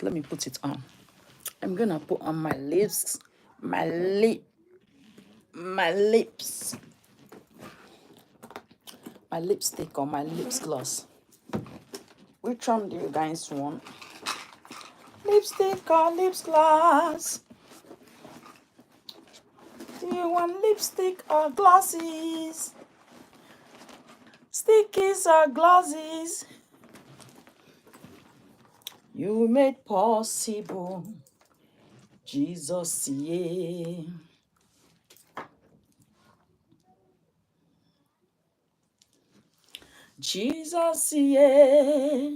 Let me put it on. I'm gonna put on my lips, my lips, my lipstick or my lips gloss. Which one do you guys want? Lipstick or lips gloss? Do you want lipstick or glosses? Stickies or glosses? You made possible, Jesus, yeah. Jesus, yeah.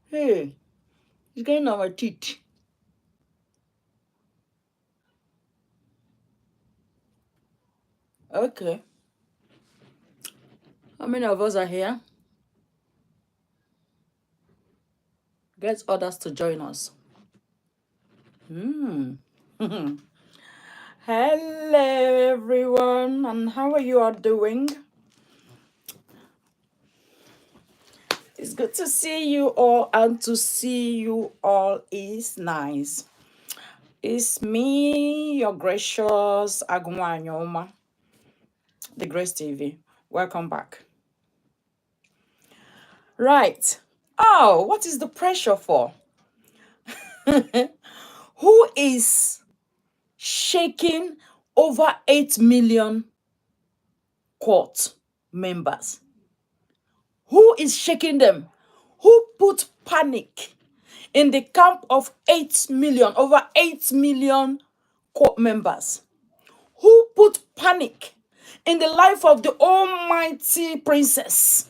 Hey, it's getting on my teeth. Okay. How many of us are here? Get others to join us. Hello, everyone, and how are you all doing? It's good to see you all, and to see you all is nice. It's me, your gracious Agunwanyioma, the Grace TV. Welcome back. Right. Oh, what is the pressure for? Who is shaking over 8 million court members? Who is shaking them? Who put panic in the camp of 8 million, over 8 million court members? Who put panic in the life of the almighty princess?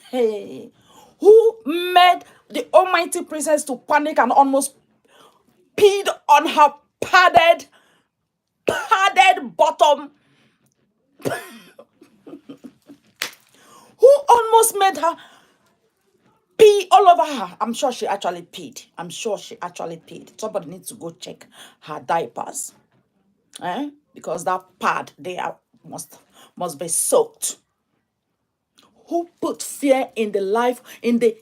Hey, who made the almighty princess to panic and almost peed on her padded bottom? Who almost made her pee all over her? I'm sure she actually peed. I'm sure she actually peed. Somebody needs to go check her diapers. Because that pad there must be soaked. Who put fear in the life, in the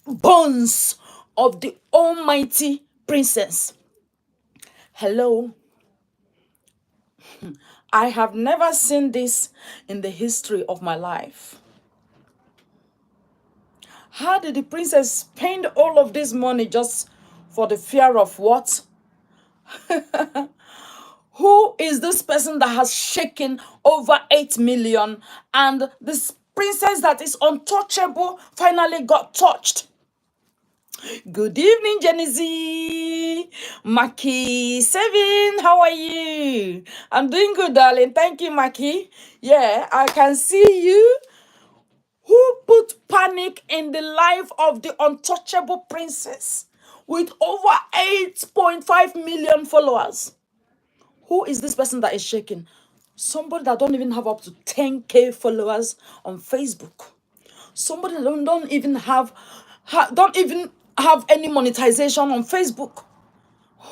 bones of the almighty princess? Hello. I have never seen this in the history of my life. How did the princess spend all of this money just for the fear of what? Who is this person that has shaken over 8 million, and this princess that is untouchable finally got touched? Good evening, Jenny Z. Maki Seven, how are you? I'm doing good, darling. Thank you, Maki. Yeah, I can see you. Who put panic in the life of the untouchable princess with over 8.5 million followers? Who is this person that is shaking? Somebody that don't even have up to 10K followers on Facebook. Somebody that don't even have any monetization on Facebook.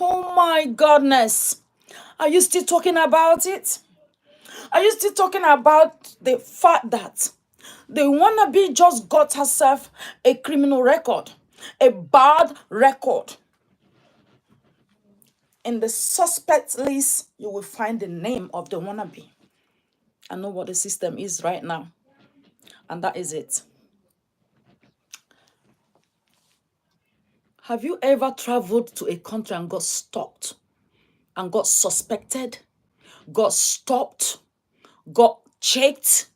Oh my goodness. Are you still talking about it? Are you still talking about the fact that the wannabe just got herself a criminal record, a bad record? In the suspect list, you will find the name of the wannabe. I know what the system is right now, and that is it. Have you ever traveled to a country and got stopped, and got suspected, got stopped, got checked,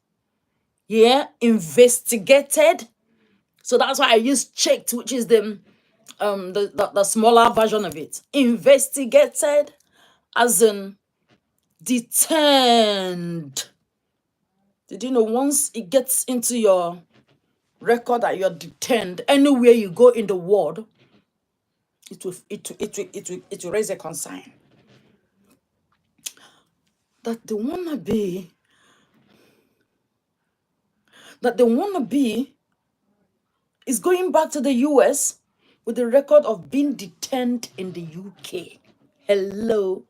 investigated? So that's why I use checked, which is the smaller version of it. Investigated, as in detained. Did you know once it gets into your record that you're detained, anywhere you go in the world, it will raise a concern that the wannabe is going back to the US with the record of being detained in the UK. Hello.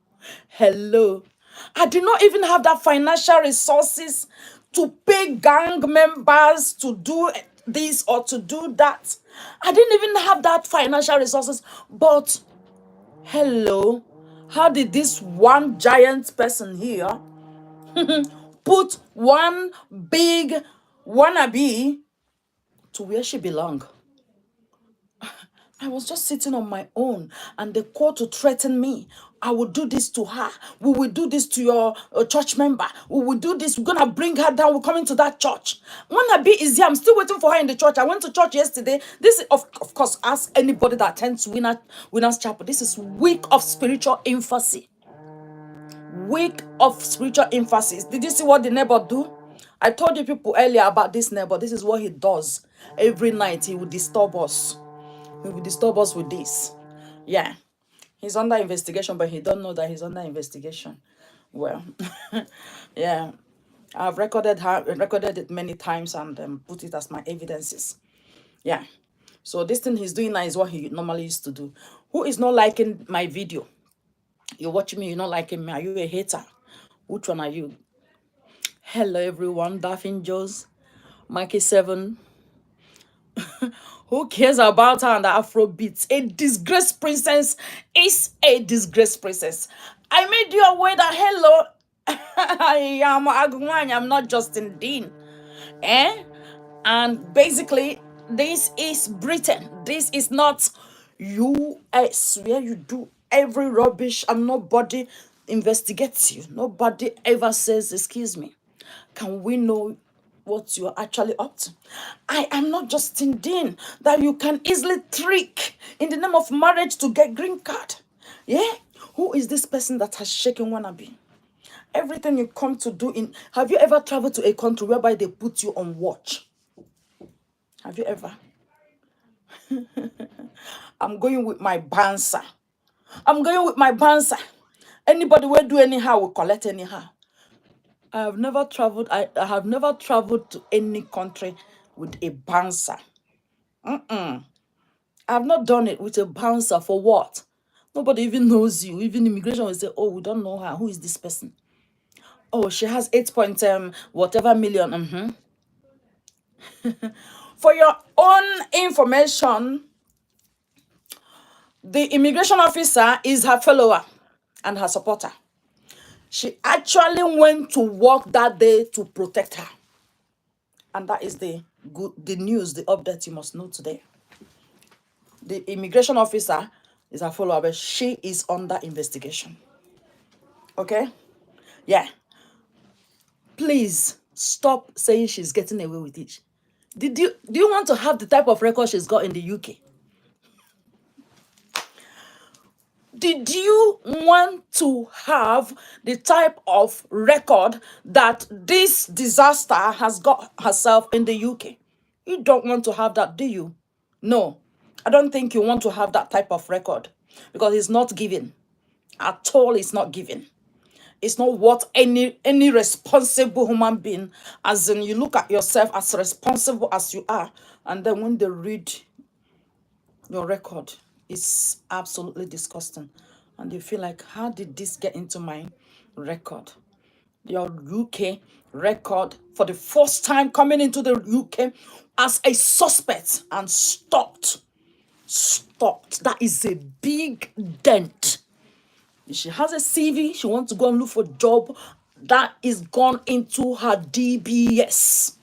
I did not even have that financial resources to pay gang members to do this or to do that. I didn't even have that financial resources. But hello, how did this one giant person here put one big wannabe to where she belong? I was just sitting on my own, and they called to threaten me. I will do this to her. We will do this to your church member. We will do this. We're gonna bring her down. We're coming to that church. Wannabe is here. I'm still waiting for her in the church. I went to church yesterday. This is, of course, ask anybody that attends Winners Chapel. This is week of spiritual infancy. Week of spiritual emphasis. Did you see what the neighbor do? I told you people earlier about this neighbor. This is what he does. Every night he will disturb us. He will disturb us with this. Yeah. He's under investigation, but he don't know that he's under investigation. Well, yeah. I've recorded it many times and put it as my evidences. Yeah. So this thing he's doing now is what he normally used to do. Who is not liking my video? You're watching me, you're not liking me. Are you a hater? Which one are you? Hello everyone, Daphne Joes, Mikey 7. Who cares about her and the Afro beats? A disgraced princess is a disgraced princess. I made you aware that hello, I am Agunwanyi, I'm not Justin Dean. And basically, this is Britain. This is not US, where you do every rubbish and nobody investigates you. Nobody ever says, excuse me, can we know what you're actually up to? I am not Justin Dean that you can easily trick in the name of marriage to get green card. Yeah? Who is this person that has shaken wannabe? Everything you come to do in... Have you ever traveled to a country whereby they put you on watch? Have you ever? I'm going with my banser. I'm going with my banser. Anybody will do anyhow will collect anyhow. I have never traveled. I have never traveled to any country with a bouncer. I have not done it with a bouncer. For what? Nobody even knows you. Even immigration will say, "Oh, we don't know her. Who is this person? Oh, she has 8 point whatever million." For your own information, the immigration officer is her follower and her supporter. She actually went to work that day to protect her. And that is the news, the update you must know today. The immigration officer is her follower, but she is under investigation. Okay? Yeah. Please stop saying she's getting away with it. Do you want to have the type of record she's got in the UK? Did you want to have the type of record that this disaster has got herself in the UK? You don't want to have that, do you? No, I don't think you want to have that type of record because it's not given. At all, it's not given. It's not what any responsible human being, as in you look at yourself as responsible as you are, and then when they read your record, it's absolutely disgusting. And you feel like, how did this get into my record? Your UK record for the first time coming into the UK as a suspect and stopped. That is a big dent. If she has a CV, she wants to go and look for a job, that is gone into her DBS.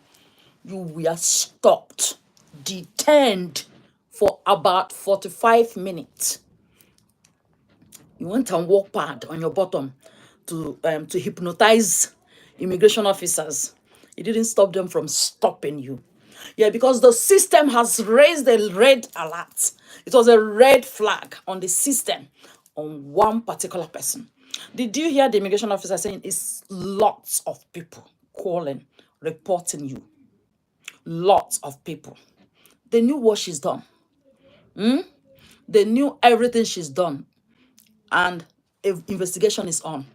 You were stopped, detained for about 45 minutes. You went and walk pad on your bottom to hypnotize immigration officers. It didn't stop them from stopping you. Yeah, because the system has raised a red alert. It was a red flag on the system on one particular person. Did you hear the immigration officer saying it's lots of people calling, reporting you? Lots of people. They knew what she's done. They knew everything she's done. And investigation is on.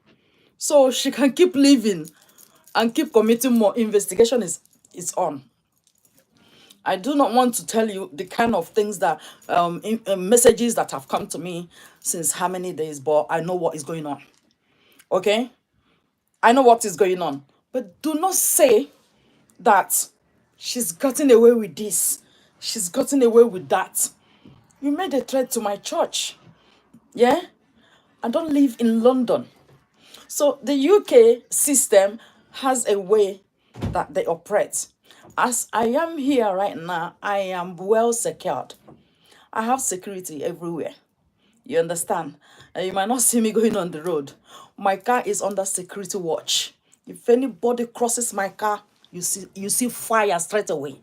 So she can keep living and keep committing more. Investigation is on. I do not want to tell you the kind of things that messages that have come to me since how many days, but I know what is going on. Okay? I know what is going on. But do not say that she's gotten away with this, she's gotten away with that. You made a threat to my church. Yeah? I don't live in London. So the UK system has a way that they operate. As I am here right now, I am well secured. I have security everywhere. You understand? And you might not see me going on the road. My car is under security watch. If anybody crosses my car, you see fire straight away.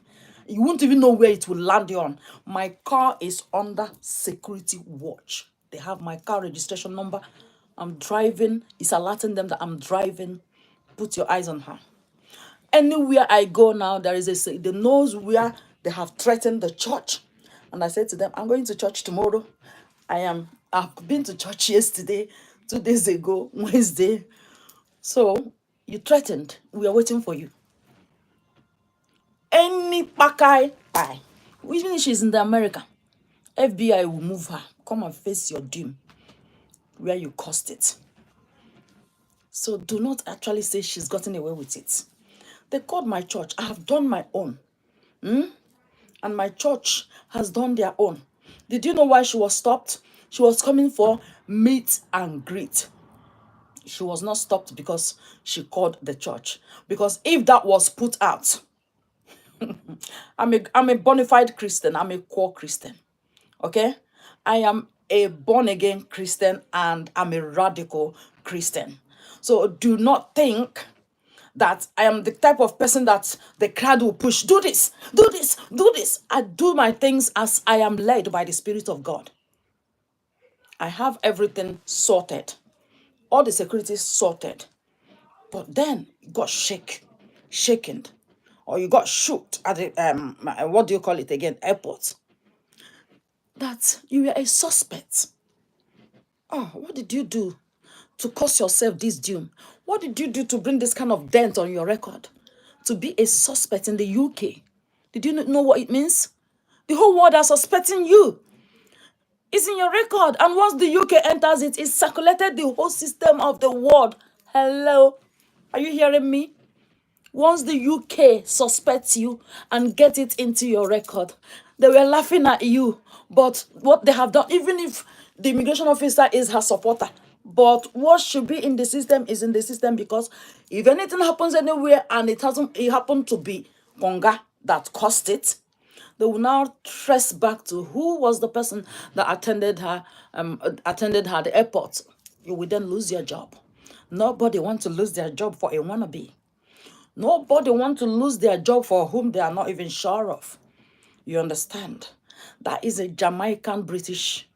You won't even know where it will land you on. My car is under security watch. They have my car registration number. I'm driving. It's alerting them that I'm driving. Put your eyes on her. Anywhere I go now, there is they knows where they have threatened the church. And I said to them, I'm going to church tomorrow. I've been to church yesterday, 2 days ago, Wednesday. So you threatened. We are waiting for you. Any pakai pie. Even if she's in the America, FBI will move her. Come and face your doom where you caused it. So do not actually say she's gotten away with it. They called my church. I have done my own. And my church has done their own. Did you know why she was stopped? She was coming for meet and greet. She was not stopped because she called the church. Because if that was put out, I'm a bona fide Christian. I'm a core Christian. Okay? I am a born-again Christian and I'm a radical Christian. So do not think that I am the type of person that the crowd will push. Do this, do this, do this. I do my things as I am led by the Spirit of God. I have everything sorted. All the security sorted. But then you got shaken. Or you got shook at the, what do you call it again? Airport. That you were a suspect. Oh, what did you do to cause yourself this doom? What did you do to bring this kind of dent on your record? To be a suspect in the UK. Did you not know what it means? The whole world are suspecting you. It's in your record. And once the UK enters it, it's circulated the whole system of the world. Hello? Are you hearing me? Once the UK suspects you and get it into your record, they were laughing at you. But what they have done, even if the immigration officer is her supporter, but what should be in the system is in the system, because if anything happens anywhere and it happened to be Conga that caused it, they will now trace back to who was the person that attended her at the airport. You will then lose your job. Nobody wants to lose their job for a wannabe. Nobody wants to lose their job for whom they are not even sure of. You understand? That is a Jamaican British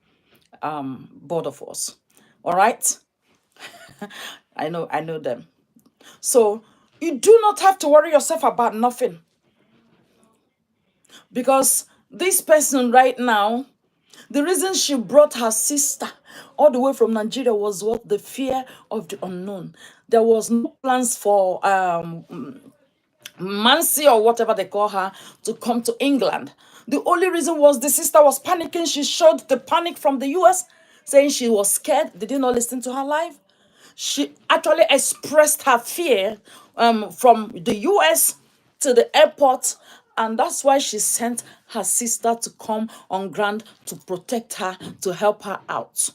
border force. All right? I know them. So you do not have to worry yourself about nothing. Because this person right now, the reason she brought her sister all the way from Nigeria was what? The fear of the unknown. There was no plans for Mancy or whatever they call her to come to England. The only reason was the sister was panicking. She showed the panic from the US, saying she was scared. Did you not listen to her live? She actually expressed her fear from the US to the airport, and that's why she sent her sister to come on ground to protect her, to help her out.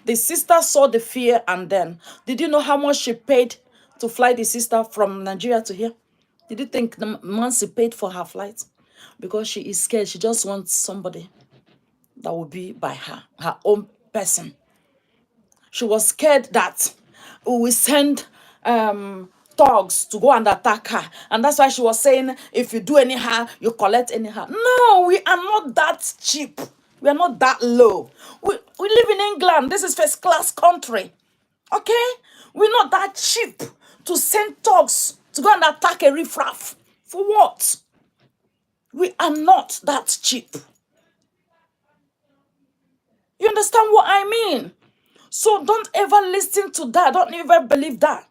The sister saw the fear, and then, did you know how much she paid to fly the sister from Nigeria to here? Did you think the Nancy paid for her flight? Because she is scared. She just wants somebody that will be by her own person. She was scared that we will send thugs to go and attack her. And that's why she was saying, if you do anyhow, you collect anyhow. No, we are not that cheap. We are not that low. We live in England. This is first class country. Okay? We're not that cheap to send thugs to go and attack a riffraff. For what? We are not that cheap. You understand what I mean? So don't ever listen to that. Don't ever believe that.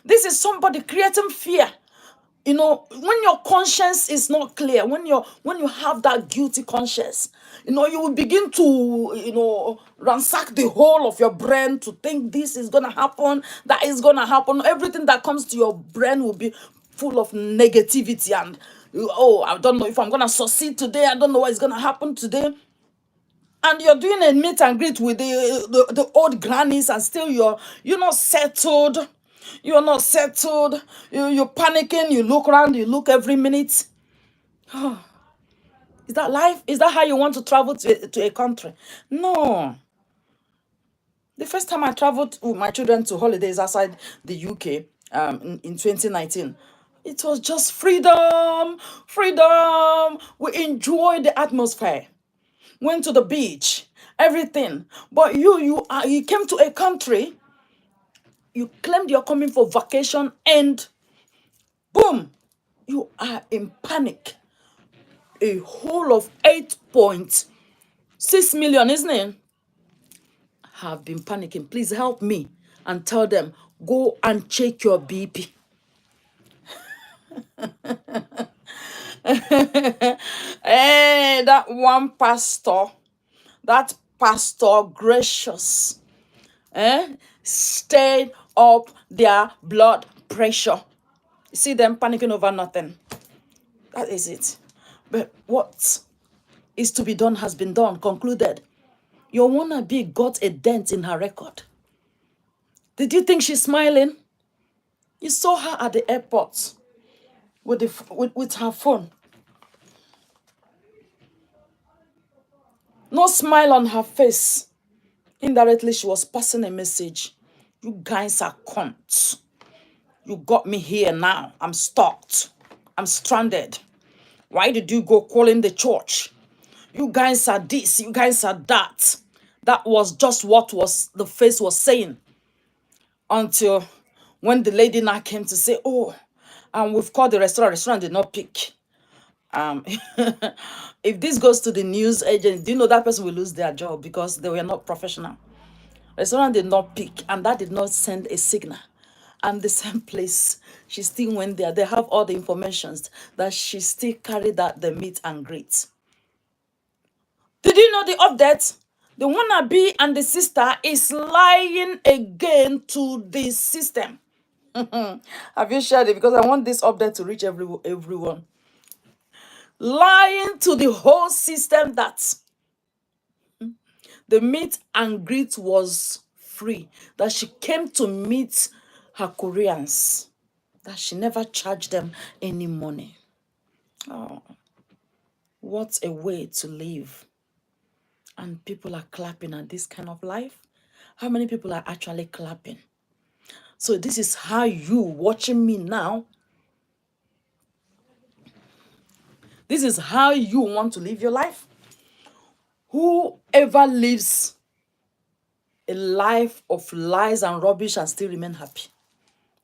This is somebody creating fear. You know, when your conscience is not clear, when you have that guilty conscience, you will begin to, ransack the whole of your brain to think this is gonna happen, that is gonna happen. Everything that comes to your brain will be full of negativity and, oh, I don't know if I'm gonna succeed today. I don't know what's gonna happen today. And you're doing a meet and greet with the old grannies, and still you're not settled. You're not settled. You're panicking. You look around. You look every minute. Is that life? Is that how you want to travel to a country? No. The first time I traveled with my children to holidays outside the UK, in 2019, it was just freedom, freedom. We enjoyed the atmosphere. Went to the beach, everything. But you came to a country, you claimed you're coming for vacation, and boom, you are in panic. A whole of 8.6 million, isn't it? Have been panicking. Please help me and tell them, go and check your BP. Hey, that one pastor, that pastor gracious, stayed up their blood pressure. You see them panicking over nothing. That is it. But what is to be done has been done, concluded. Your wannabe got a dent in her record. Did you think she's smiling? You saw her at the airport with her phone. No smile on her face. Indirectly, she was passing a message. You guys are cunts. You got me here now. I'm stuck. I'm stranded. Why did you go calling the church? You guys are this. You guys are that. That was just what the face was saying. Until when the lady now came to say, oh, we've called the restaurant. Restaurant did not pick. If this goes to the news agent, do you know that person will lose their job because they were not professional? Restaurant did not pick, and that did not send a signal. And the same place, she still went there. They have all the informations that she still carried out the meet and greet. Did you know the update? The wannabe and the sister is lying again to the system. Have you shared it? Because I want this update to reach everyone. Lying to the whole system that the meet and greet was free, that she came to meet her Koreans, that she never charged them any money. Oh, what a way to live. And people are clapping at this kind of life. How many people are actually clapping? So this is how you watching me now. This is how you want to live your life. Whoever lives a life of lies and rubbish and still remain happy.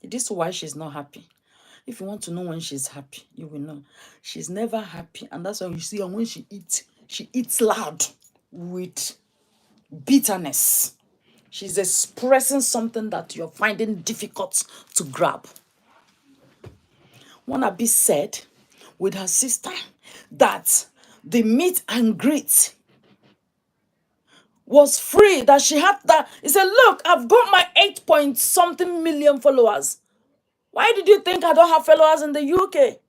This is why she's not happy. If you want to know when she's happy, you will know. She's never happy, and that's why you see her when she eats loud with bitterness. She's expressing something that you're finding difficult to grab. Wannabe said with her sister that the meet and greet was free, that she had that. He said, look, I've got my 8-point-something million followers. Why did you think I don't have followers in the UK?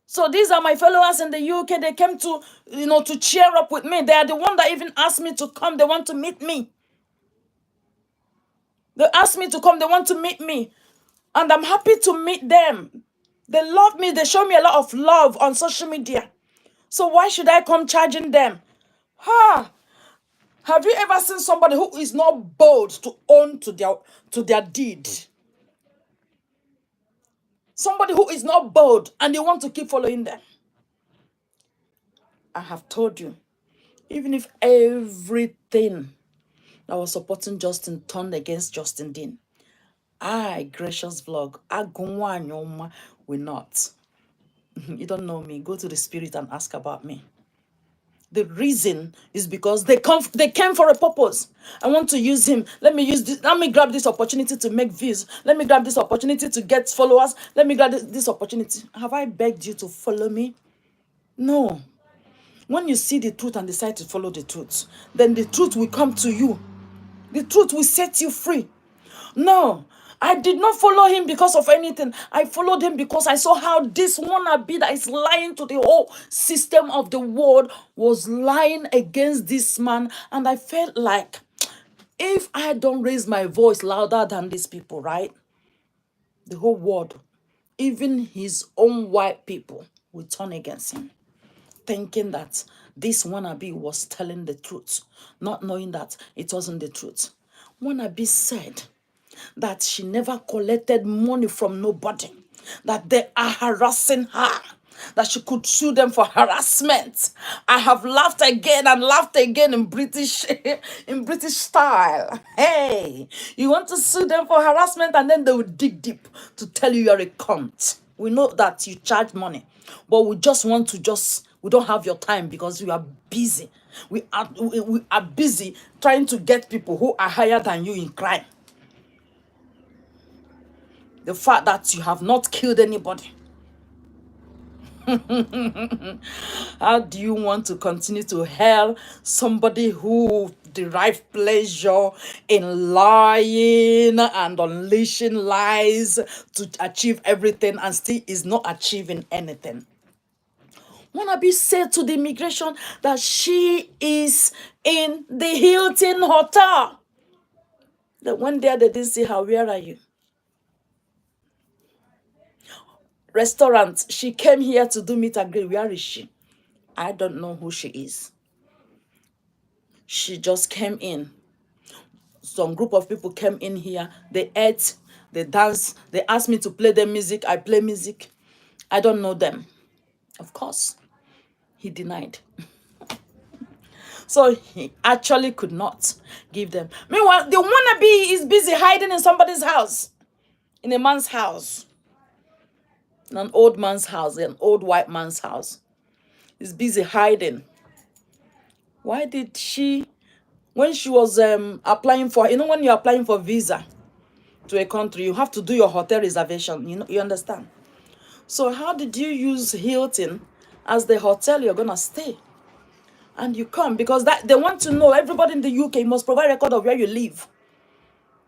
So these are my followers in the UK. They came to, to cheer up with me. They are the one that even asked me to come. They want to meet me. They asked me to come. They want to meet me. And I'm happy to meet them. They love me. They show me a lot of love on social media. So why should I come charging them? Have you ever seen somebody who is not bold to own to their deed? Somebody who is not bold and they want to keep following them. I have told you, even if everything that was supporting Justin turned against Justin Dean, gracious vlog, Agunwanyioma will not. You don't know me. Go to the spirit and ask about me. The reason is because they came for a purpose. I want to use him. Let me grab this opportunity to make views. Let me grab this opportunity to get followers. Let me grab this opportunity. Have I begged you to follow me? No. When you see the truth and decide to follow the truth, then the truth will come to you. The truth will set you free. No. I did not follow him because of anything. I followed him because I saw how this wannabe that is lying to the whole system of the world was lying against this man. And I felt like, if I don't raise my voice louder than these people, right? The whole world, even his own white people, will turn against him, thinking that this wannabe was telling the truth, not knowing that it wasn't the truth. Wannabe said that she never collected money from nobody, that they are harassing her, that she could sue them for harassment. I have laughed again and laughed again in British in British style. Hey, you want to sue them for harassment, and then they will dig deep to tell you you're a cunt. We know that you charge money, but we just want to we don't have your time because we are busy. We are busy trying to get people who are higher than you in crime. The fact that you have not killed anybody. How do you want to continue to hell somebody who derives pleasure in lying and unleashing lies to achieve everything and still is not achieving anything? Wannabe said to the immigration that she is in the Hilton Hotel. That one day they didn't see her. Where are you? Restaurant. She came here to do meet and greet. Where is she? I don't know who she is. She just came in. Some group of people came in here. They ate, they danced. They asked me to play their music. I play music. I don't know them. Of course, he denied. So he actually could not give them. Meanwhile, the wannabe is busy hiding in somebody's house, in a man's house, in an old man's house, an old white man's house. He's busy hiding. Why did she, when she was applying for, when you're applying for visa to a country, you have to do your hotel reservation. You understand? So how did you use Hilton as the hotel you're gonna stay? And you come because that they want to know, everybody in the UK must provide record of where you live.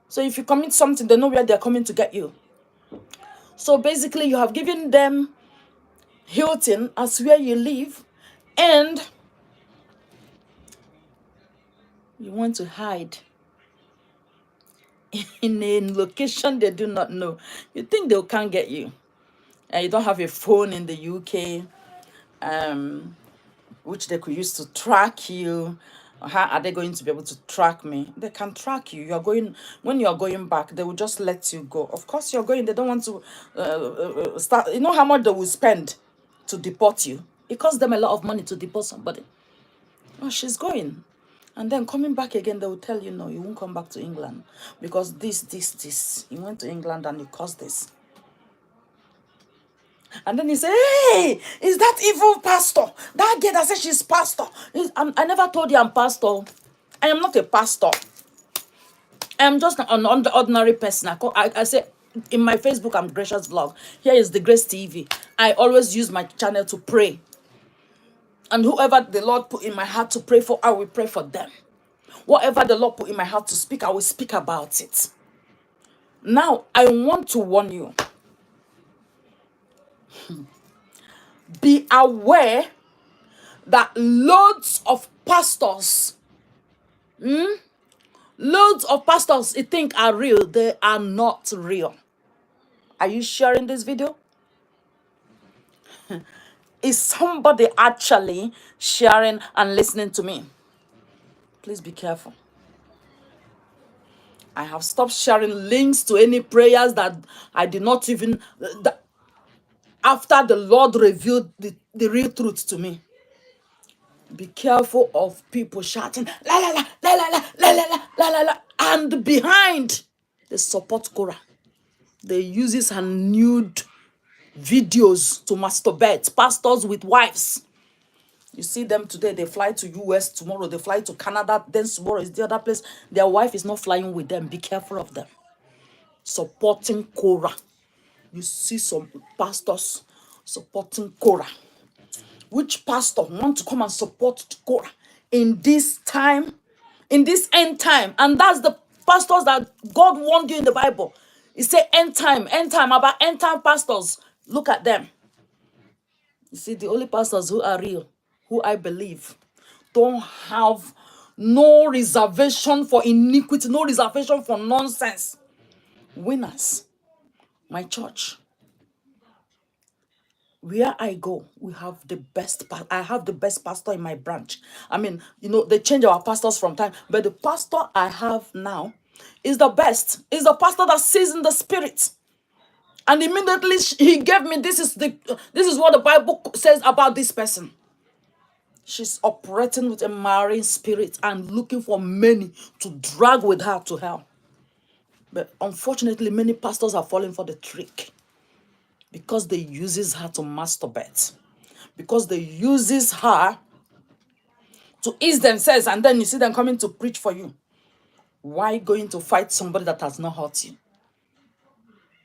So if you commit something, they know where they're coming to get you. So basically, you have given them Hilton as where you live, and you want to hide in a location they do not know. You think they can't get you. And you don't have a phone in the UK, which they could use to track you. How are they going to be able to track me? They can track you. You're going, when you're going back, they will just let you go. Of course, you're going. They don't want to start. You know how much they will spend to deport you? It costs them a lot of money to deport somebody. Oh, she's going. And then coming back again, they will tell you, no, you won't come back to England because this. You went to England and you caused this. And then he said, hey, is that evil pastor? That girl that says she's pastor. I never told you I'm pastor. I am not a pastor. I am just an ordinary person. I say, in my Facebook, I'm Gracious Vlog. Here is the Grace TV. I always use my channel to pray. And whoever the Lord put in my heart to pray for, I will pray for them. Whatever the Lord put in my heart to speak, I will speak about it. Now, I want to warn you. Be aware that loads of pastors, you think are real. They are not real. Are you sharing this video? Is somebody actually sharing and listening to me? Please be careful. I have stopped sharing links to any prayers that I did not even, after the Lord revealed the real truth to me. Be careful of people shouting, la la la, la la la, la la la, la la la, and behind they support Korah. They use this and nude videos to masturbate. Pastors with wives. You see them today, they fly to US, tomorrow they fly to Canada, then tomorrow is the other place. Their wife is not flying with them. Be careful of them. Supporting Korah. You see some pastors supporting Korah. Which pastor want to come and support Korah in this time, in this end time? And that's the pastors that God warned you in the Bible. He say end time, about end time pastors. Look at them. You see, the only pastors who are real, who I believe, don't have no reservation for iniquity, no reservation for nonsense. Winners. My church. Where I go, we have the best. I have the best pastor in my branch. I mean, they change our pastors from time, but the pastor I have now is the best. Is the pastor that sees in the spirit. And immediately he gave me this is what the Bible says about this person. She's operating with a marine spirit and looking for many to drag with her to hell. But unfortunately, many pastors are falling for the trick because they uses her to masturbate, because they uses her to ease themselves, and then you see them coming to preach for you. Why going to fight somebody that has not hurt you?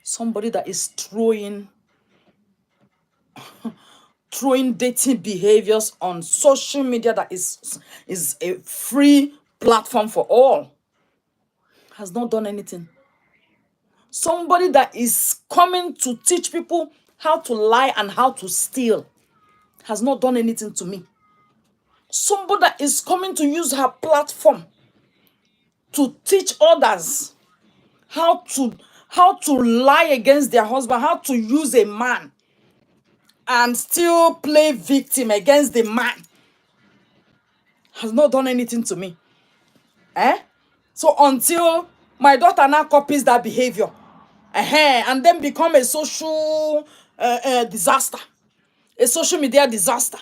Somebody that is throwing dating behaviors on social media that is a free platform for all, has not done anything. Somebody that is coming to teach people how to lie and how to steal has not done anything to me. Somebody that is coming to use her platform to teach others how to lie against their husband, how to use a man and still play victim against the man, has not done anything to me. So until my daughter now copies that behavior, and then become a social disaster, a social media disaster,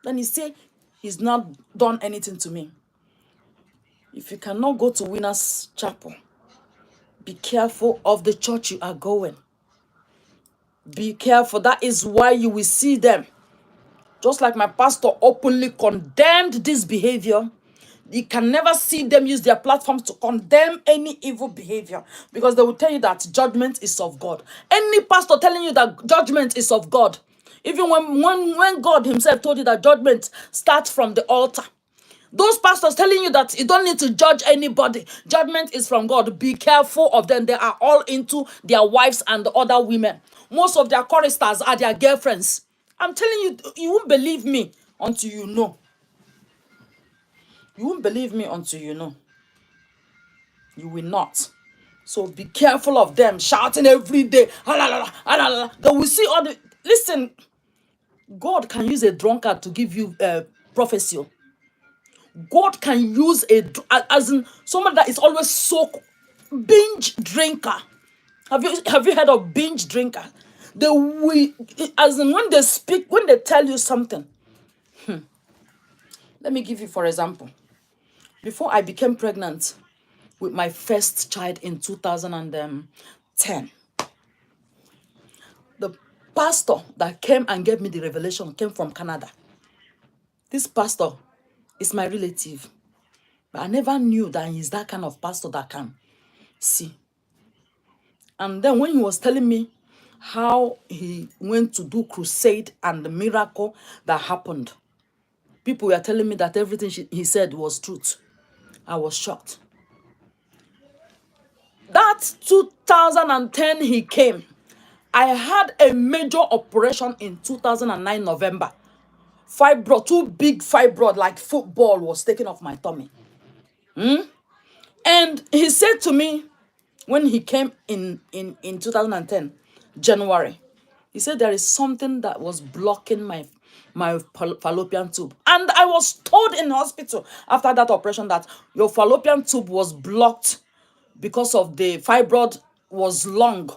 then he say he's not done anything to me. If you cannot go to Winners Chapel, be careful of the church you are going. Be careful. That is why you will see them. Just like my pastor openly condemned this behavior, you can never see them use their platforms to condemn any evil behavior, because they will tell you that judgment is of God. Any pastor telling you that judgment is of God, even when God himself told you that judgment starts from the altar. Those pastors telling you that you don't need to judge anybody, judgment is from God, be careful of them. They are all into their wives and other women. Most of their choristers are their girlfriends. I'm telling you, you won't believe me until you know. You won't believe me until you know. You will not. So be careful of them shouting every day. They will see all the... Listen, God can use a drunkard to give you prophecy. God can use as in someone that is always so binge drinker. Have you heard of binge drinker? As in when they speak, when they tell you something. Let me give you for example. Before I became pregnant with my first child in 2010, the pastor that came and gave me the revelation came from Canada. This pastor is my relative, but I never knew that he's that kind of pastor that can see. And then when he was telling me how he went to do crusade and the miracle that happened, people were telling me that everything he said was truth. I was shocked. That 2010 he came. I had a major operation in 2009 November. Fibroid, two big fibroid like football was taken off my tummy. And he said to me when he came in 2010 January, he said there is something that was blocking my fallopian tube. And I was told in the hospital after that operation that your fallopian tube was blocked because of the fibroid was long.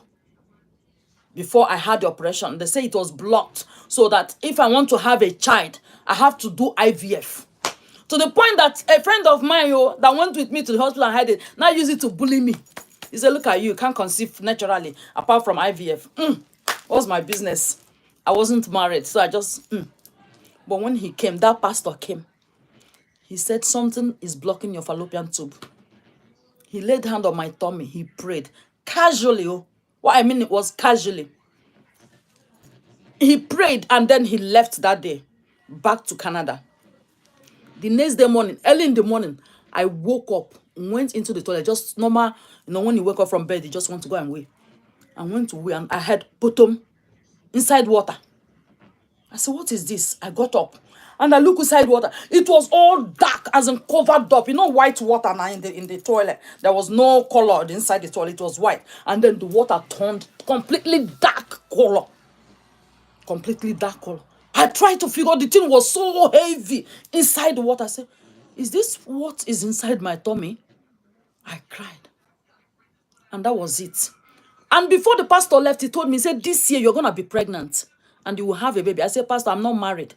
Before I had the operation, they say it was blocked, so that if I want to have a child, I have to do IVF. To the point that a friend of mine that went with me to the hospital and had it, now use it to bully me. He said, look at you can't conceive naturally apart from IVF. What's my business? I wasn't married, so I just... But when he came, that pastor came. He said, something is blocking your fallopian tube. He laid hand on my tummy. He prayed. Casually. What I mean, it was casually. He prayed and then he left that day. Back to Canada. The next day morning, early in the morning, I woke up, went into the toilet. Just normal, when you wake up from bed, you just want to go and wait. I went to where and I had bottom inside water. I said, what is this? I got up and I look inside water. It was all dark, as in covered up. You know, white water now in the toilet. There was no color inside the toilet. It was white. And then the water turned completely dark color. Completely dark color. I tried to figure, the thing was so heavy inside the water. I said, is this what is inside my tummy? I cried. And that was it. And before the pastor left, he told me, he said, this year you're going to be pregnant and you will have a baby. I said, Pastor, I'm not married.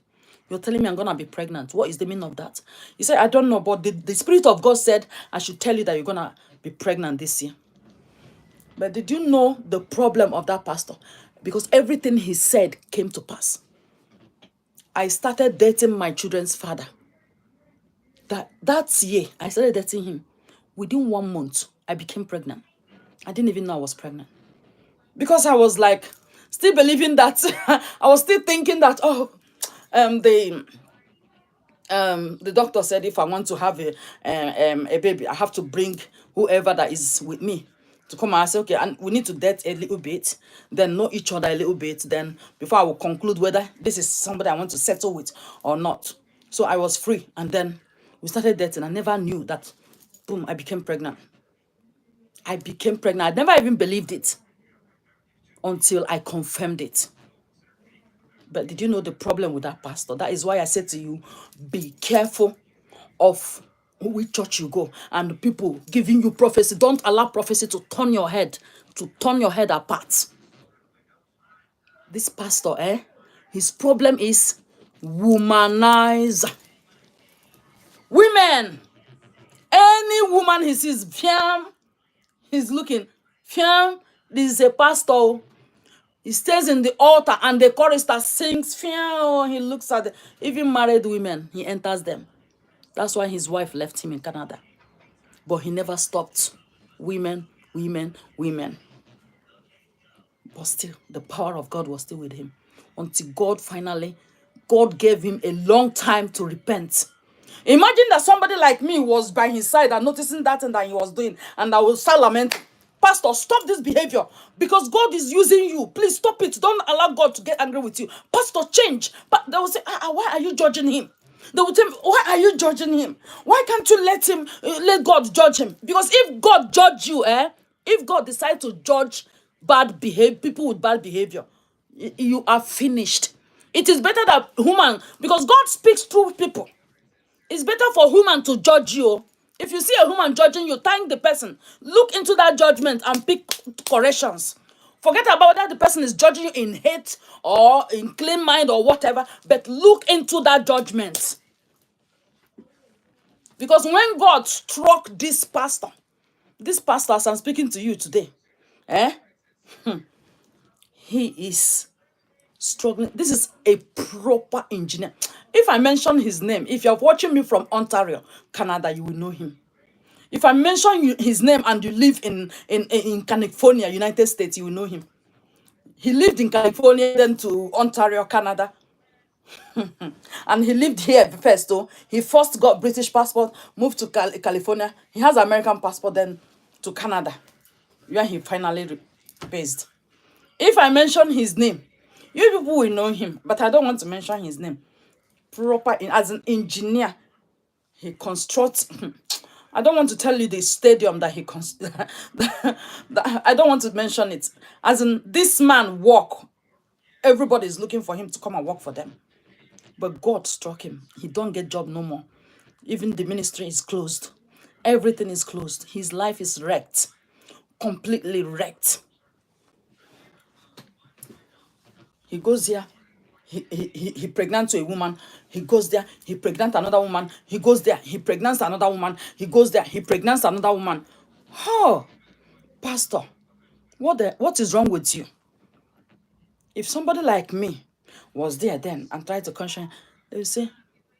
You're telling me I'm going to be pregnant. What is the meaning of that? He said, I don't know, but the Spirit of God said, I should tell you that you're going to be pregnant this year. But did you know the problem of that pastor? Because everything he said came to pass. I started dating my children's father. That year, I started dating him. Within 1 month, I became pregnant. I didn't even know I was pregnant. Because I was like, still believing that, I was still thinking that, the doctor said if I want to have a baby, I have to bring whoever that is with me to come. And I say, okay, and we need to date a little bit, then know each other a little bit, then before I will conclude whether this is somebody I want to settle with or not. So I was free, and then we started dating. I never knew that, boom, I became pregnant. I became pregnant. I never even believed it until I confirmed it. But did you know the problem with that pastor? That is why I said to you, be careful of which church you go and the people giving you prophecy. Don't allow prophecy to turn your head apart. This pastor, his problem is womanizer. Women, any woman he sees, he's looking, this is a pastor. He stays in the altar and the chorister sings, he looks at the, even married women, he enters them. That's why his wife left him in Canada. But he never stopped. Women. But still, the power of God was still with him. Until God gave him a long time to repent. Imagine that somebody like me was by his side and noticing that thing that he was doing, and I will start lamenting, Pastor, stop this behavior because God is using you. Please stop it. Don't allow God to get angry with you. Pastor, change. But they will say, why are you judging him? They will tell me, why are you judging him? Why can't you let God judge him? Because if God judge you, if God decide to judge people with bad behavior, you are finished. It is better that human, because God speaks through people. It's better for human to judge you. If you see a human judging you, thank the person. Look into that judgment and pick corrections. Forget about that the person is judging you in hate or in clean mind or whatever, but look into that judgment. Because when God struck this pastor, as I'm speaking to you today, he is struggling. This is a proper engineer. If I mention his name, if you're watching me from Ontario, Canada, you will know him. If I mention his name and you live in California, United States, you will know him. He lived in California, then to Ontario, Canada. And he lived here first, though. He first got British passport, moved to California. He has American passport, then to Canada, where he finally based. If I mention his name, you people will know him, but I don't want to mention his name. As an engineer, he constructs. I don't want to tell you the stadium that he I don't want to mention it. As in, this man walk. Everybody is looking for him to come and work for them. But God struck him. He don't get job no more. Even the ministry is closed. Everything is closed. His life is wrecked. Completely wrecked. He goes there. He pregnant to a woman. He goes there. He pregnant another woman. He goes there. He pregnants another woman. He goes there. He pregnants another woman. Oh, Pastor, what is wrong with you? If somebody like me was there then and tried to question, they will say,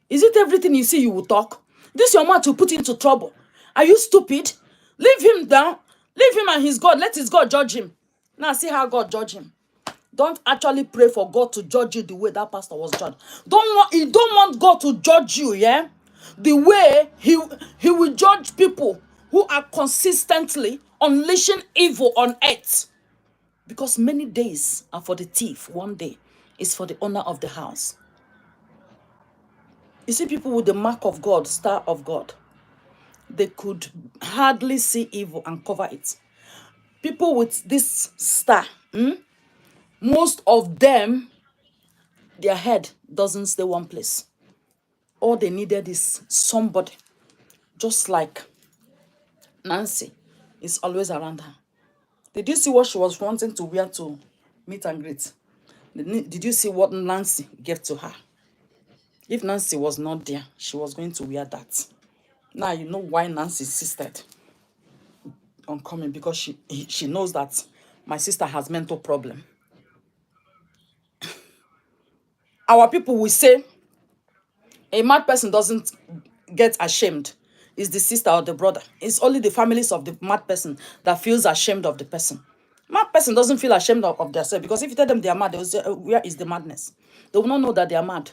is it everything you see you will talk? This your man to put you into trouble. Are you stupid? Leave him down. Leave him and his God. Let his God judge him. Now see how God judge him. Don't actually pray for God to judge you the way that pastor was judged. You don't want God to judge you, yeah? The way he will judge people who are consistently unleashing evil on earth. Because many days are for the thief, one day is for the owner of the house. You see, people with the mark of God, star of God, they could hardly see evil and cover it. People with this star, most of them, their head doesn't stay one place. All they needed is somebody, just like Nancy is always around her. Did you see what she was wanting to wear to meet and greet? Did you see what Nancy gave to her? If Nancy was not there, she was going to wear that. Now you know why Nancy insisted on coming, because she knows that my sister has mental problem. Our people will say a mad person doesn't get ashamed. It's the sister or the brother. It's only the families of the mad person that feels ashamed of the person. Mad person doesn't feel ashamed of themselves, because if you tell them they are mad, they will say, "Oh, where is the madness?" They will not know that they are mad.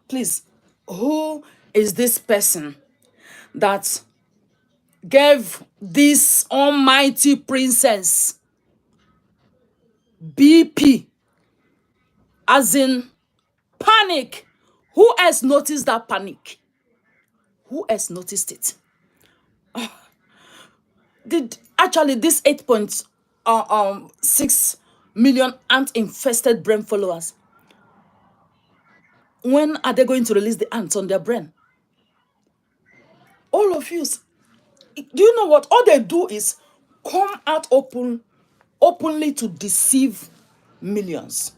Please, who is this person that gave this almighty princess BP, as in panic? Who else noticed that panic? Who else noticed it? Did actually this 8.6 million ant infested brain followers, when are they going to release the ants on their brain? All of you, do you know what all they do is come out openly to deceive millions?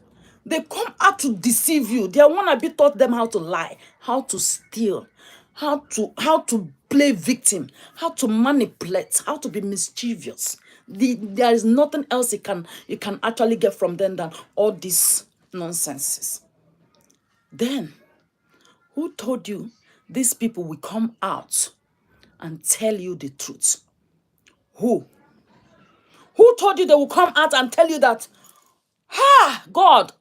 They come out to deceive you. Their wannabe taught them how to lie, how to steal, how to play victim, how to manipulate, how to be mischievous. There is nothing else you can actually get from them than all these nonsenses. Then, who told you these people will come out and tell you the truth? Who? Who told you they will come out and tell you that, God,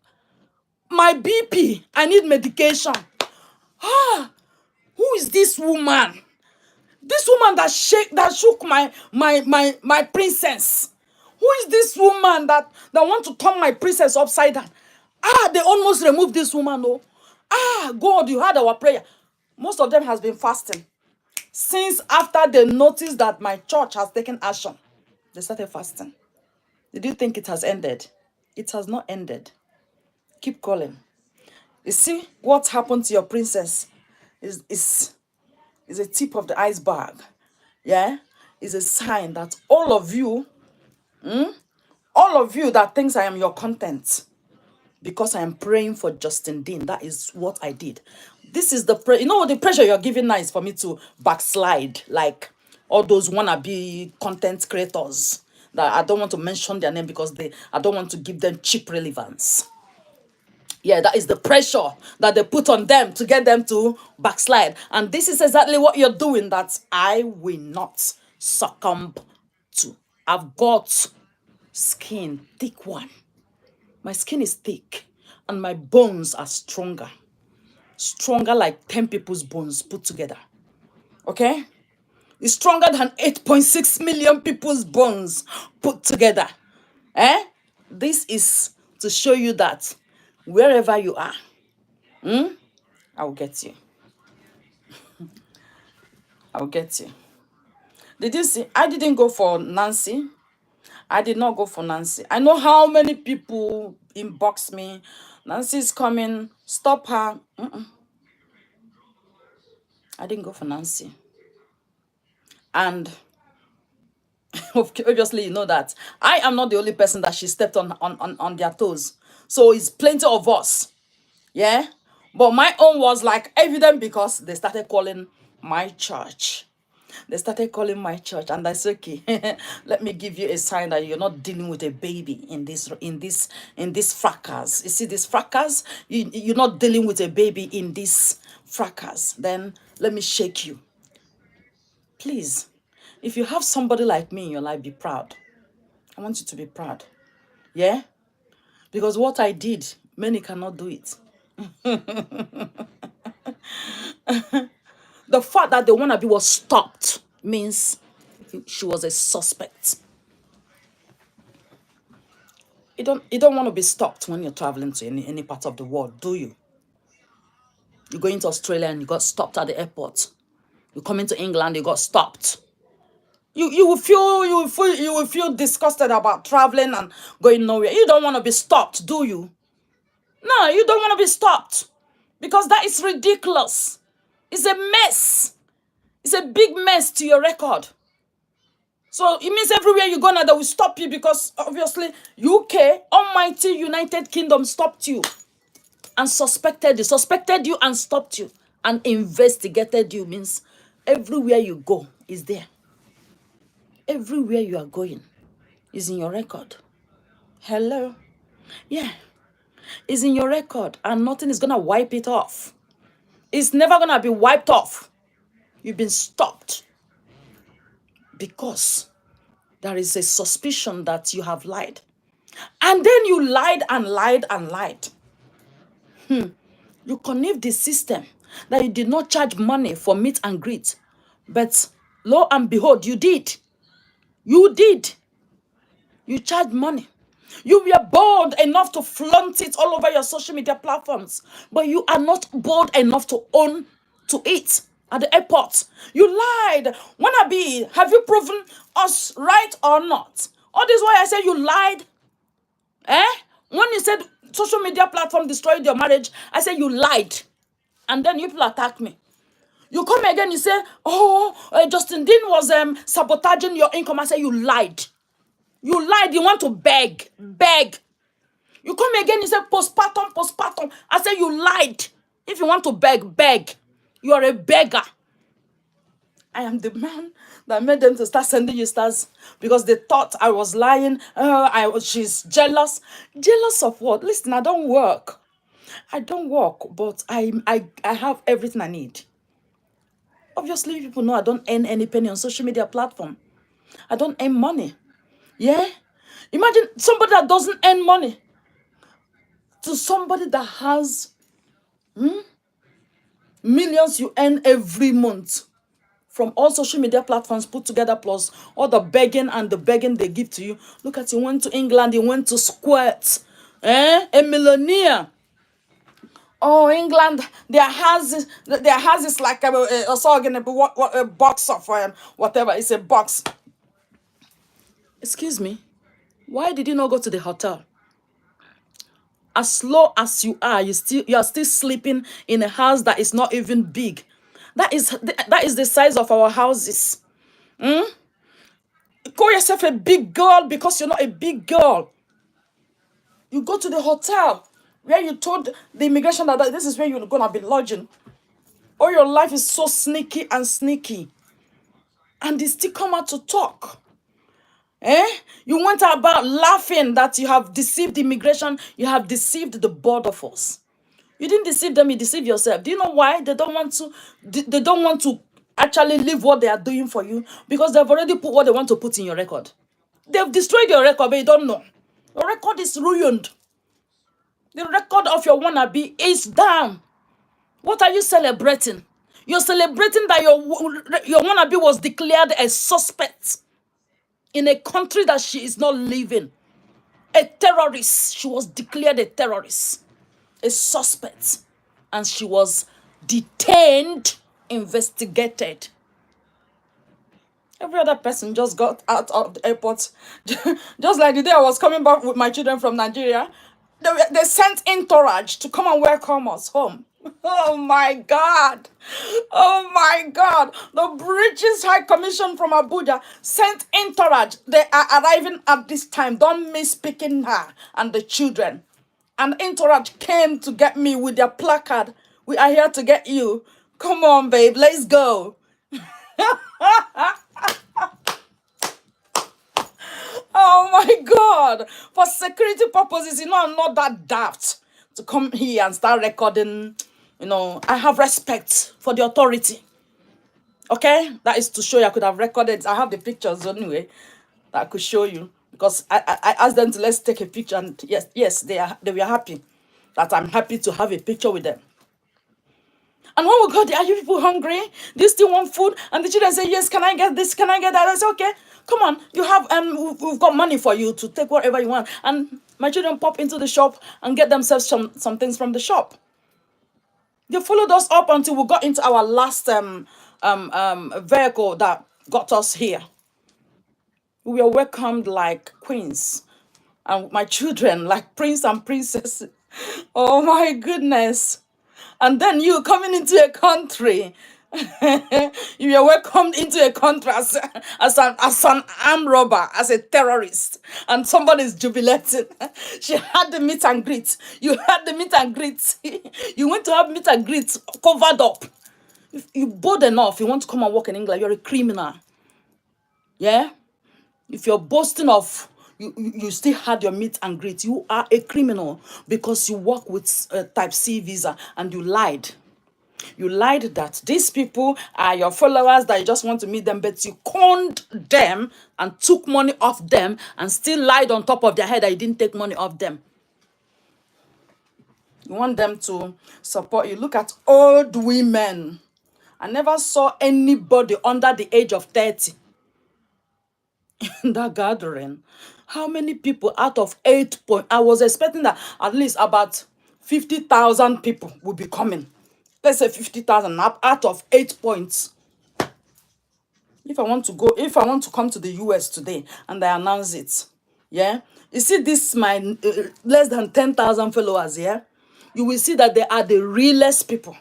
my BP, I need medication. Who is this woman? This woman that shook my princess. Who is this woman that want to turn my princess upside down? They almost removed this woman, oh. God, you heard our prayer. Most of them has been fasting. Since after they noticed that my church has taken action, they started fasting. Did you think it has ended? It has not ended. Keep calling. You see, what happened to your princess is a tip of the iceberg. Yeah? Is a sign that all of you that thinks I am your content, because I am praying for Justin Dean. That is what I did. This is the you know what the pressure you're giving now is for me to backslide, like all those wannabe content creators that I don't want to mention their name, because I don't want to give them cheap relevance. Yeah, that is the pressure that they put on them to get them to backslide. And this is exactly what you're doing, that I will not succumb to. I've got skin, thick one. My skin is thick and my bones are stronger. Stronger like 10 people's bones put together. Okay? It's stronger than 8.6 million people's bones put together. This is to show you that wherever you are, I will get you. I will get you. Did you see? I didn't go for Nancy. I did not go for Nancy. I know how many people inbox me. Nancy's coming. Stop her. I didn't go for Nancy. And obviously, you know that I am not the only person that she stepped on their toes. So it's plenty of us. Yeah? But my own was like evident, because they started calling my church. They started calling my church, and that's okay. Let me give you a sign that you're not dealing with a baby in this fracas. You see this fracas? You're not dealing with a baby in this fracas. Then let me shake you. Please, if you have somebody like me in your life, be proud. I want you to be proud. Yeah? Because what I did, many cannot do it. The fact that the wannabe was stopped means She was a suspect. You don't want to be stopped when you're traveling to any part of the world, do you? You're going to Australia and you got stopped at the airport. You're coming to England, you got stopped. You will feel disgusted about traveling and going nowhere. You don't want to be stopped, do you? No, you don't want to be stopped because that is ridiculous. It's a mess. It's a big mess to your record. So it means everywhere you go now they will stop you because obviously UK, Almighty United Kingdom stopped you and suspected you and stopped you and investigated you. Means everywhere you go is there. Everywhere you are going is in your record. Hello? Yeah. It's in your record and nothing is going to wipe it off. It's never going to be wiped off. You've been stopped because there is a suspicion that you have lied. And then you lied and lied and lied. You connived the system that you did not charge money for meet and greet. But lo and behold, you did. You did. You charged money. You were bold enough to flaunt it all over your social media platforms, but you are not bold enough to own to it at the airport. You lied. Wannabe, have you proven us right or not? All this why I say you lied. When you said social media platform destroyed your marriage, I said you lied. And then you people attack me. You come again, you say, Justin Dean was sabotaging your income. I say you lied. You lied. You want to beg. Beg. You come again, you say postpartum. I say you lied. If you want to beg, beg. You are a beggar. I am the man that made them to start sending you stars because they thought I was lying. She's jealous. Jealous of what? Listen, I don't work. But I have everything I need. Obviously, people know I don't earn any penny on social media platform. I don't earn money. Yeah? Imagine somebody that doesn't earn money to somebody that has millions you earn every month from all social media platforms put together plus all the begging and the begging they give to you. Look at you went to England, you went to squirt. A millionaire. Oh, England, their house is like a box of whatever. It's a box. Excuse me. Why did you not go to the hotel? As low as you are still sleeping in a house that is not even big. That is the size of our houses. Call yourself a big girl because you're not a big girl. You go to the hotel where you told the immigration that this is where you're gonna be lodging. All your life is so sneaky. And they still come out to talk. You went about laughing that you have deceived immigration, you have deceived the border force. You didn't deceive them, you deceived yourself. Do you know why? They don't want to actually leave what they are doing for you because they've already put what they want to put in your record. They've destroyed your record, but you don't know. Your record is ruined. The record of your wannabe is down. What are you celebrating? You're celebrating that your wannabe was declared a suspect in a country that she is not living. A terrorist. She was declared a terrorist. A suspect. And she was detained, investigated. Every other person just got out of the airport. Just like the day I was coming back with my children from Nigeria. They sent entourage to come and welcome us home. Oh my God. Oh my God. The British High Commission from Abuja sent entourage. They are arriving at this time. Don't miss picking her and the children. And entourage came to get me with their placard. We are here to get you. Come on, babe. Let's go. Oh my God. For security purposes, I'm not that daft to come here and start recording. I have respect for the authority. Okay? That is to show you I could have recorded. I have the pictures anyway that I could show you. Because I asked them to let's take a picture. And yes, they were happy that I'm happy to have a picture with them. And when we go there, are you people hungry? Do you still want food? And the children say, yes, can I get this? Can I get that? I say, okay, come on. You have we've got money for you to take whatever you want. And my children pop into the shop and get themselves some things from the shop. They followed us up until we got into our last vehicle that got us here. We were welcomed like queens, and my children like prince and princess. Oh my goodness. And then you coming into a country, you are welcomed into a country as an armed robber, as a terrorist, and somebody's jubilating. She had the meet and greet. You had the meet and greet. You went to have meet and greet covered up. If you bold enough, you want to come and work in England, you're a criminal. Yeah? If you're boasting of you still had your meet and greet, you are a criminal because you work with type C visa and you lied. You lied that these people are your followers, that you just want to meet them, but you conned them and took money off them and still lied on top of their head that you didn't take money off them. You want them to support you. Look at old women. I never saw anybody under the age of 30 in that gathering. How many people out of 8 point? I was expecting that at least about 50,000 people would be coming. Let's say 50,000 out of 8 points. If I want to come to the US today and I announce it, yeah, you see this my less than 10,000 followers, yeah, you will see that they are the realest people.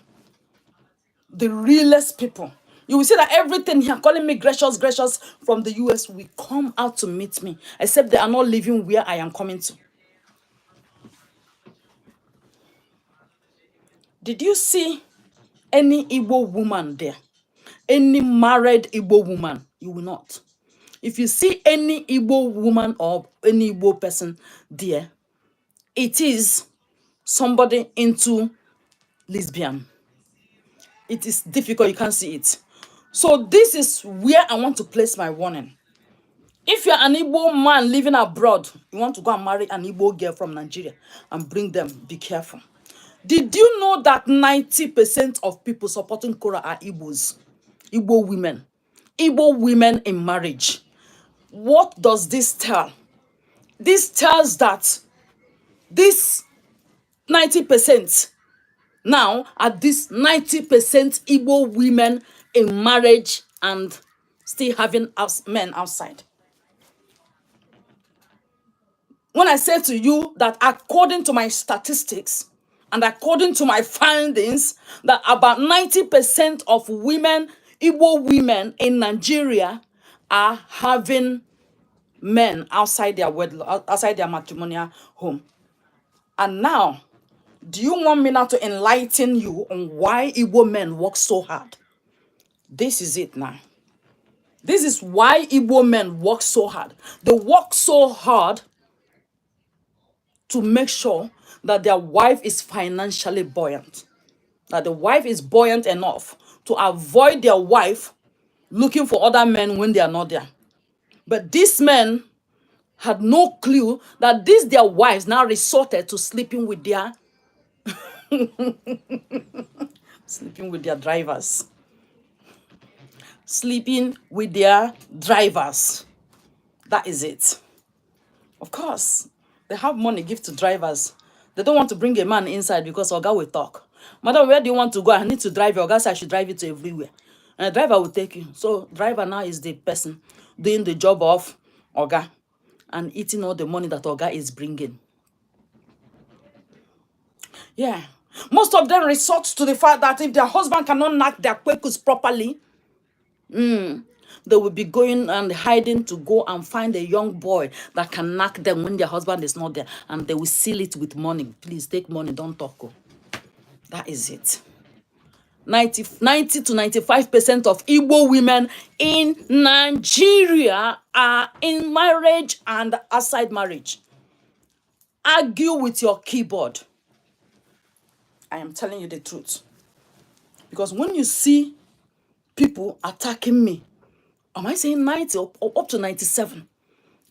The realest people. You will see that everything here calling me gracious, gracious from the US will come out to meet me, except they are not living where I am coming to. Did you see any Igbo woman there? Any married Igbo woman? You will not. If you see any Igbo woman or any Igbo person there, it is somebody into lesbian. It is difficult, you can't see it. So this is where I want to place my warning. If you're an Igbo man living abroad, you want to go and marry an Igbo girl from Nigeria and bring them, be careful. Did you know that 90% of people supporting Korah are Igbos? Igbo women. Igbo women in marriage. What does this tell? This tells that this 90% now are these 90% Igbo women in marriage and still having men outside. When I say to you that according to my statistics and according to my findings, that about 90% of women, Igbo women in Nigeria, are having men outside their wedlock, outside their matrimonial home. And now, do you want me now to enlighten you on why Igbo men work so hard? This is it now. This is why Igbo men work so hard. They work so hard to make sure that their wife is financially buoyant. That the wife is buoyant enough to avoid their wife looking for other men when they are not there. But these men had no clue that these their wives now resorted to sleeping with their drivers. Sleeping with their drivers. That is it. Of course, they have money give to drivers. They don't want to bring a man inside because Oga will talk. Madam, where do you want to go? I need to drive you. Oga said I should drive you to everywhere. And the driver will take you. So driver now is the person doing the job of Oga and eating all the money that Oga is bringing. Yeah. Most of them resort to the fact that if their husband cannot knock their kwekus properly, they will be going and hiding to go and find a young boy that can knock them when their husband is not there. And they will seal it with money. Please take money, don't talk. Oh. That is it. 90 to 95% of Igbo women in Nigeria are in marriage and outside marriage. Argue with your keyboard. I am telling you the truth. Because when you see people attacking me, am I saying 90 or up to 97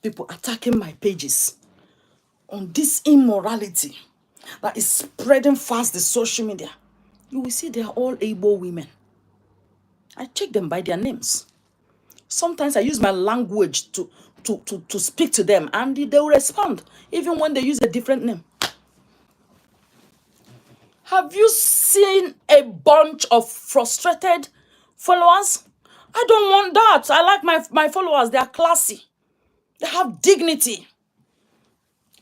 people attacking my pages on this immorality that is spreading fast the social media? You will see they are all able women. I check them by their names. Sometimes I use my language to speak to them, and they will respond, even when they use a different name. Have you seen a bunch of frustrated followers? I don't want that. I like my followers. They are classy. They have dignity.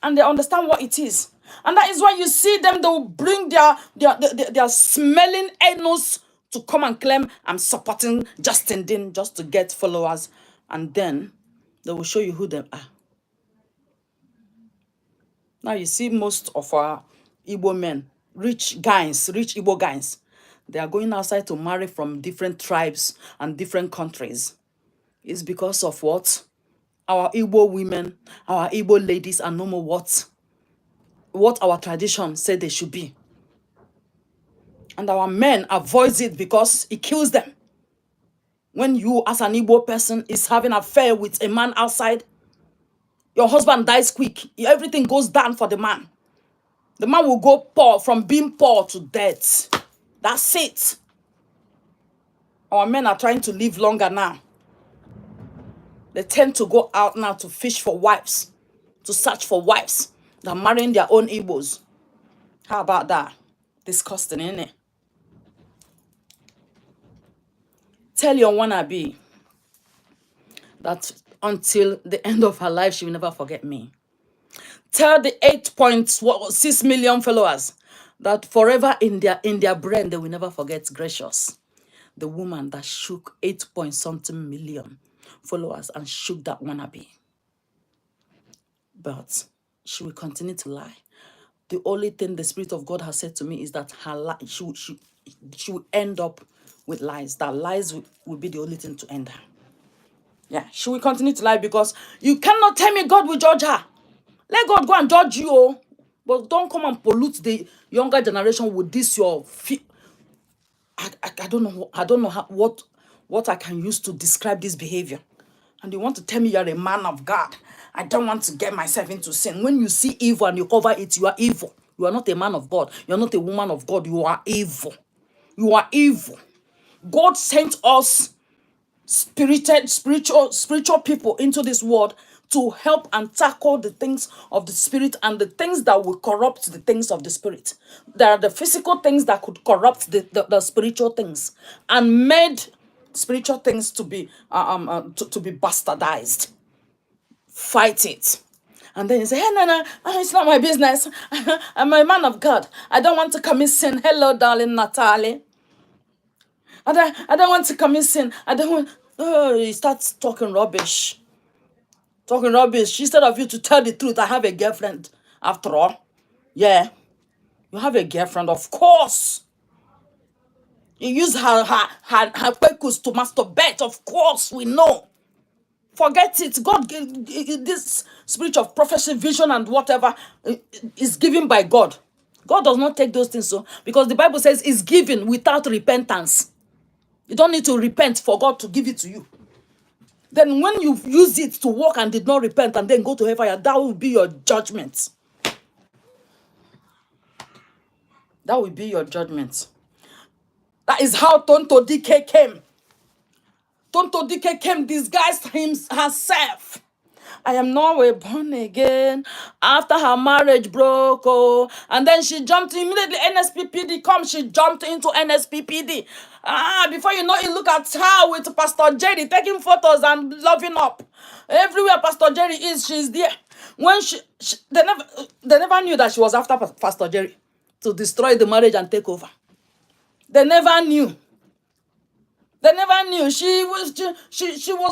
And they understand what it is. And that is why you see them, they will bring their smelling anus to come and claim, I'm supporting Justin Dean just to get followers. And then they will show you who they are. Now you see most of our Igbo men, rich Igbo guys, they are going outside to marry from different tribes and different countries. It's because of what? Our Igbo women, our Igbo ladies are no more what our tradition said they should be. And our men avoid it because it kills them. When you, as an Igbo person, is having an affair with a man outside, your husband dies quick. Everything goes down for the man. The man will go poor, from being poor to death. That's it. Our men are trying to live longer now. They tend to go out now to fish for wives, to search for wives. They're marrying their own Igbos. How about that? Disgusting, isn't it? Tell your wannabe that until the end of her life, she will never forget me. Tell the 8.6 million followers that forever in their brain, they will never forget Gracious, the woman that shook 8-point-something million followers and shook that wannabe. But she will continue to lie. The only thing the Spirit of God has said to me is that she will end up with lies. That lies will be the only thing to end her. Yeah, she will continue to lie because you cannot tell me God will judge her. Let God go and judge you, oh. But don't come and pollute the younger generation with this your I don't know. I don't know what I can use to describe this behavior. And you want to tell me you're a man of God. I don't want to get myself into sin. When you see evil and you cover it, you are evil. You are not a man of God. You are not a woman of God. You are evil. You are evil. God sent us spiritual people into this world to help and tackle the things of the spirit and the things that will corrupt the things of the spirit. There are the physical things that could corrupt the spiritual things and made spiritual things to be to be bastardized. Fight it. And then you say, hey, no, it's not my business. I'm a man of God. I don't want to commit sin. Hello, darling Natalie. I don't want to commit sin. I don't want. Oh, he starts talking rubbish. Talking rubbish. Instead of you to tell the truth, I have a girlfriend. After all, yeah, you have a girlfriend, of course. You use her quakus to masturbate, of course, we know. Forget it. God, this spirit of prophecy, vision, and whatever is given by God. God does not take those things so because the Bible says it's given without repentance. You don't need to repent for God to give it to you. Then when you use it to walk and did not repent and then go to hellfire, that will be your judgment. That will be your judgment. That is how Tonto DK came. Tonto DK came disguised herself. I am now a born again. After her marriage broke, oh, and then she jumped immediately. NSPPD come, she jumped into NSPPD. Before you know it, look at her with Pastor Jerry taking photos and loving up. Everywhere Pastor Jerry is, she's there. When they never knew that she was after Pastor Jerry to destroy the marriage and take over. They never knew. They never knew. She was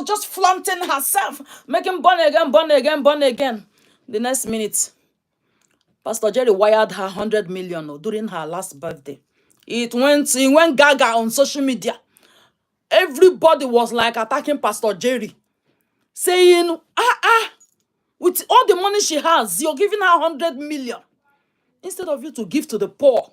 just flaunting herself, making born again. The next minute, Pastor Jerry wired her 100 million during her last birthday. It went gaga on social media. Everybody was like attacking Pastor Jerry, saying, with all the money she has, you're giving her 100 million. Instead of you to give to the poor,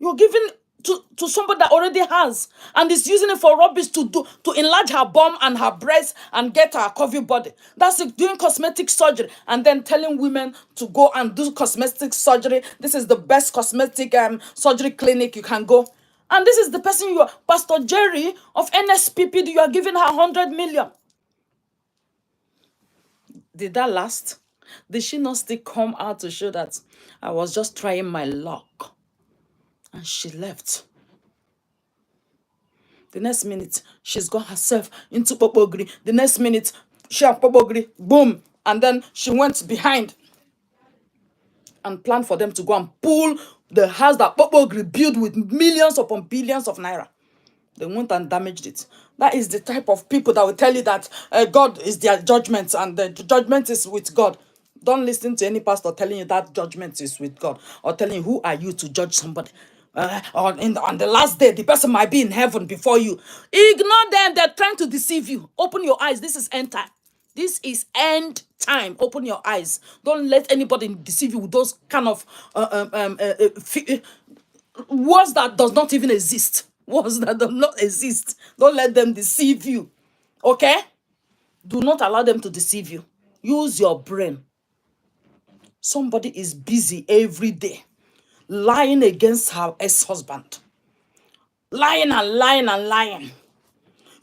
you're giving to somebody that already has and is using it for rubbish to enlarge her bum and her breast and get her curvy body. That's like doing cosmetic surgery and then telling women to go and do cosmetic surgery. This is the best cosmetic surgery clinic you can go. And this is the person you are, Pastor Jerry of NSPPD, you are giving her 100 million. Did that last? Did she not still come out to show that I was just trying my luck? And she left. The next minute, she's got herself into Popogri. The next minute, she and Popogri, boom. And then she went behind and planned for them to go and pull the house that Popogri built with millions upon billions of naira. They went and damaged it. That is the type of people that will tell you that God is their judgment and the judgment is with God. Don't listen to any pastor telling you that judgment is with God or telling you who are you to judge somebody. On the last day, the person might be in heaven before you. Ignore them. They're trying to deceive you. Open your eyes. This is end time. This is end time. Open your eyes. Don't let anybody deceive you with those kind of words that does not even exist. Words that do not exist. Don't let them deceive you. Okay? Do not allow them to deceive you. Use your brain. Somebody is busy every day lying against her ex-husband. Lying and lying and lying.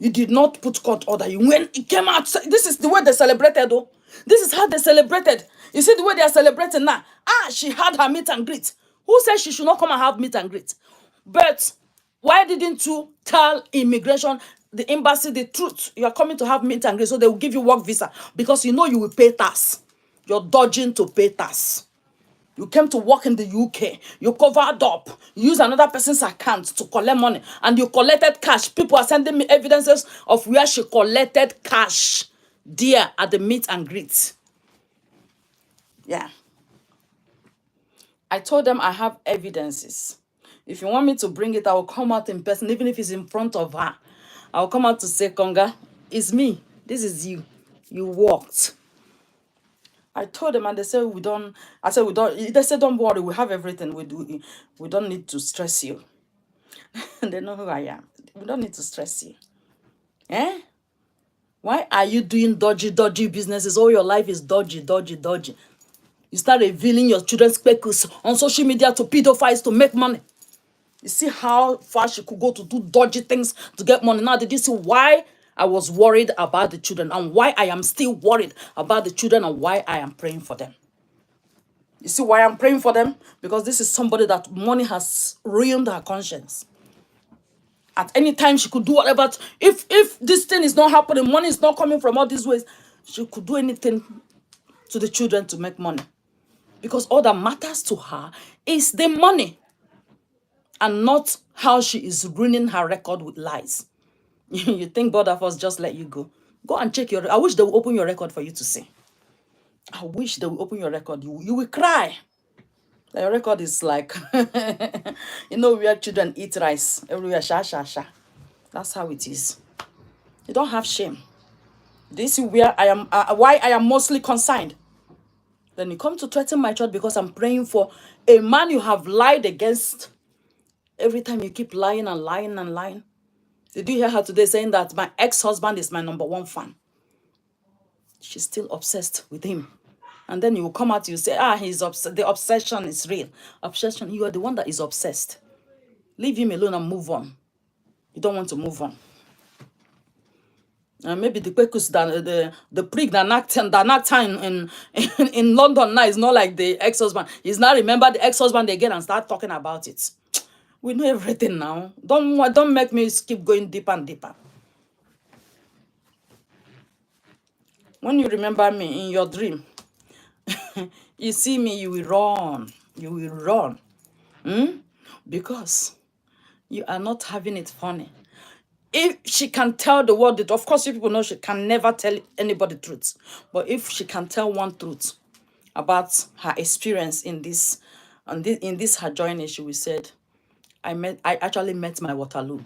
You did not put court order. You when it came out. This is the way they celebrated, though. This is how they celebrated. You see the way they are celebrating now. She had her meet and greet. Who said she should not come and have meet and greet? But why didn't you tell immigration, the embassy, the truth? You are coming to have meet and greet, so they will give you work visa because you know you will pay tax. You're dodging to pay tax. You came to work in the UK. You covered up. You used another person's account to collect money. And you collected cash. People are sending me evidences of where she collected cash there at the meet and greet. Yeah. I told them I have evidences. If you want me to bring it, I will come out in person, even if it's in front of her. I'll come out to say, Conga, it's me. This is you. You walked. I told them and they said we don't. I said we don't. They said don't worry, we have everything. We don't need to stress you. They know who I am. We don't need to stress you. Eh? Why are you doing dodgy businesses? All your life is dodgy. You start revealing your children's speckles on social media to pedophiles to make money. You see how far she could go to do dodgy things to get money. Now, did you see why I was worried about the children and why I am still worried about the children and why I am praying for them? You see why I'm praying for them? Because this is somebody that money has ruined her conscience. At any time, she could do whatever. If this thing is not happening, money is not coming from all these ways, she could do anything to the children to make money. Because all that matters to her is the money and not how she is ruining her record with lies. You think God of us just let you go? Go and check your. I wish they will open your record for you to see. I wish they will open your record. You will cry. Your record is like, where children eat rice everywhere, sha sha sha. That's how it is. You don't have shame. This is where I am. Why I am mostly concerned. Then you come to threaten my child because I'm praying for a man you have lied against. Every time you keep lying and lying and lying. Did you hear her today saying that my ex-husband is my #1 fan? She's still obsessed with him. And then you will come out, you say, he's the obsession is real. Obsession, you are the one that is obsessed. Leave him alone and move on. You don't want to move on. Maybe the Kwekus, the prig that knocked in London now is not like the ex-husband. He's now remember the ex-husband again and start talking about it. We know everything now. Don't make me keep going deeper and deeper. When you remember me in your dream, you see me, you will run. You will run. Because you are not having it funny. If she can tell the world that, of course, you people know she can never tell anybody the truth. But if she can tell one truth about her experience in this her journey, she will said, I actually met my Waterloo.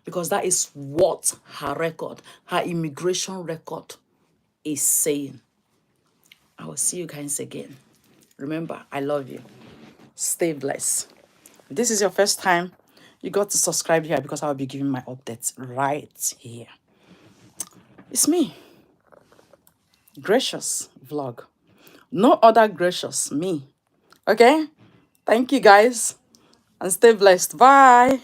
Because that is what her record, her immigration record is saying. I will see you guys again. Remember, I love you. Stay blessed. If this is your first time, you got to subscribe here because I'll be giving my updates right here. It's me, Gracious Vlog. No other gracious, me. Okay? Thank you guys and stay blessed. Bye.